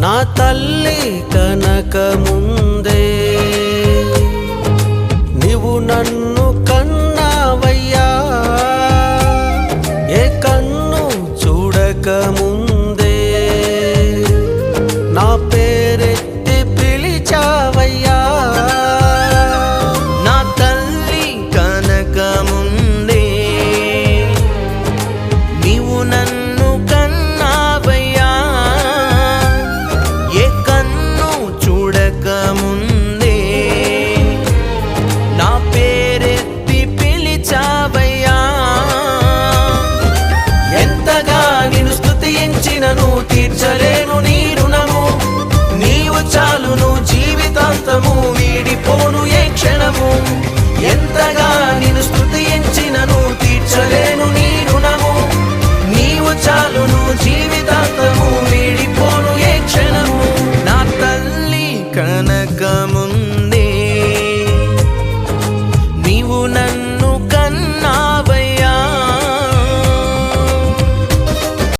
నా తల్లి కనక ముందే నీవు నన్ను కన్నావయ్యా, ఏ కన్ను చూడక ముందే నా పేరెత్తి పిలిచావయ్యా. నా తల్లి కనక ముందే నీవు నన్ను కన్నావయ్యా, ఏ కన్ను చూడక ముందే నా పేరెత్తి పిలిచావయ్యా. ఎంతగా నిన్ను స్తుతించినను తీర్చలేను నీ రుణము, నీవు చాలును జీవితాంతము వీడిపోను ఏ క్షణము. ఎంతగా నిన్ను స్తుతించినను తీర్చలేను నీ రుణము, నీవు చాలును జీవితాంతము వీడిపోను ఏ క్షణము. నా తల్లి కనక